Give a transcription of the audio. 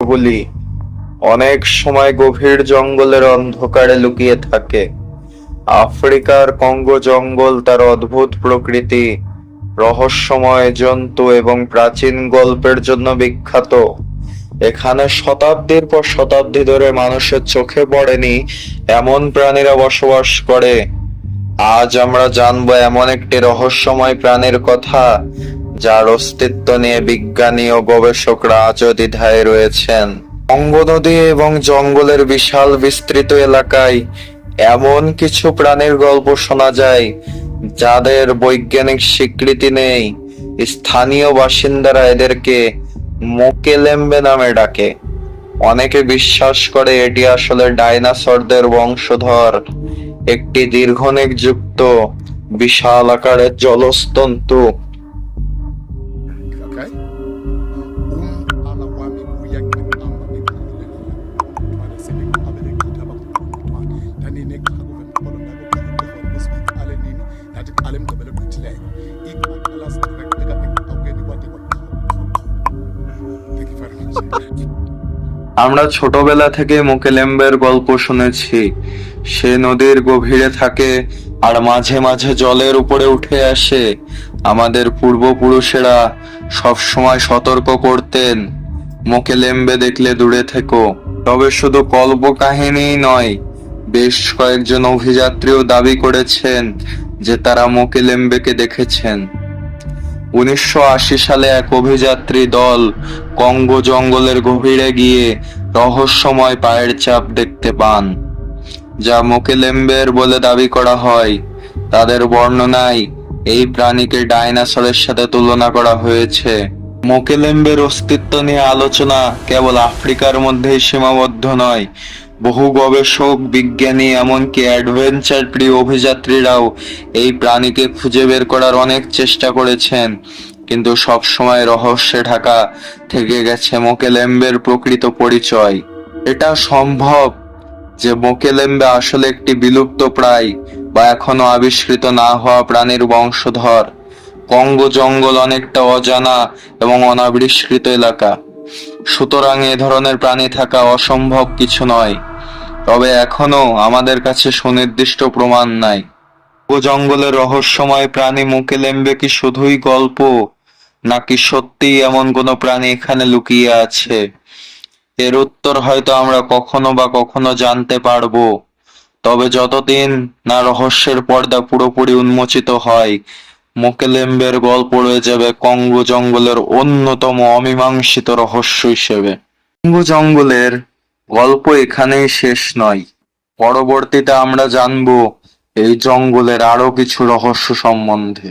গল্পগুলি অনেক সময় গভীর জঙ্গলের অন্ধকারে লুকিয়ে থাকে। আফ্রিকার কঙ্গো জঙ্গল তার অদ্ভুত প্রকৃতি, রহস্যময় জন্তু এবং প্রাচীন গল্পের জন্য বিখ্যাত। এখানে শতাব্দীর পর শতাব্দী ধরে মানুষের চোখে পড়েনি এমন প্রাণীরা বসবাস করে। আজ আমরা জানবো এমন একটি রহস্যময় প্রাণীর কথা, যার অস্তিত্ব নিয়ে বিজ্ঞানী ও গবেষকরা আজও দ্বিধায় রয়েছেন। কঙ্গো নদী এবং জঙ্গলের বিশাল বিস্তৃত এলাকায় এমন কিছু প্রাণীর গল্প শোনা যায় যাদের বৈজ্ঞানিক স্বীকৃতি নেই। স্থানীয় বাসিন্দারা এদেরকে মোকেলেম্বে নামে ডাকে। অনেকে বিশ্বাস করে এটি আসলে ডাইনোসরদের বংশধর, একটি দীর্ঘনেক যুক্ত বিশাল আকারের জলস্তন্তু। Okay? Umqala wami uyaqinqama ekhululekile sebe abele kuthi abakuthiwa danini eqhaku vemqolo nabo kusiqale nini nathi qale emgqibelo gqithileyo iqala siqhubeka awukeni kwade Thank you very much. আমরা ছোটবেলা থেকে মোকেলেম্বের গল্প শুনেছি। সে নদীর গভীরে থাকে আর মাঝে মাঝে জলের উপরে উঠে আসে। আমাদের পূর্বপুরুষেরা সবসময় সতর্ক করতেন, মোকেলেম্বে দেখলে দূরে থেকো। তবে শুধু কল্প কাহিনীই নয়, বেশ কয়েকজন অভিযাত্রীও দাবি করেছেন যে তারা মোকেলেম্বেকে দেখেছেন। 1980 সালে এক অভিযাত্রী দল কঙ্গো জঙ্গলের গভীরে গিয়ে রহস্যময় পায়ের ছাপ দেখতে পান, যা মোকেলেম্বের বলে দাবি করা হয়। তাদের বর্ণনায় এই প্রাণীকে ডাইনোসরের সাথে তুলনা করা হয়েছে। মোকেলেম্বের অস্তিত্ব নিয়ে আলোচনা কেবল আফ্রিকার মধ্যেই সীমাবদ্ধ নয়। বহু গবেষক, বিজ্ঞানী, এমনকি অ্যাডভেঞ্চার প্রিয় অভিযাত্রীরাও এই প্রাণীকে খুঁজে বের করার অনেক চেষ্টা করেছেন, কিন্তু সবসময় রহস্যে ঢাকা থেকে গেছে মোকেলেম্বের প্রকৃত পরিচয়। এটা সম্ভব যে মোকেলেম্বে আসলে একটি বিলুপ্ত প্রায় বা এখনো আবিষ্কৃত না হওয়া প্রাণীর বংশধর। কঙ্গো জঙ্গল অনেকটা অজানা এবং অনাবিষ্কৃত এলাকা, সুতরাং এ ধরনের প্রাণী থাকা অসম্ভব কিছু নয়। তবে এখনো আমাদের কাছে সুনির্দিষ্ট প্রমাণ নাই। কঙ্গো জঙ্গলের রহস্যময় প্রাণী মোকেলেম্বে কি শুধুই গল্প, নাকি সত্যিই এমন কোনো প্রাণী এখানে লুকিয়ে আছে? এর উত্তর হয়তো আমরা কখনো জানতে পারবো। তবে যতদিন না রহস্যের পর্দা পুরোপুরি উন্মোচিত হয়, মোকেলেম্বের গল্প রয়ে যাবে কঙ্গো জঙ্গলের অন্যতম অমীমাংসিত রহস্য হিসেবে। কঙ্গো জঙ্গলের গল্প এখানেই শেষ নয়। পরবর্তীতে আমরা জানবো এই জঙ্গলের আরো কিছু রহস্য সম্বন্ধে।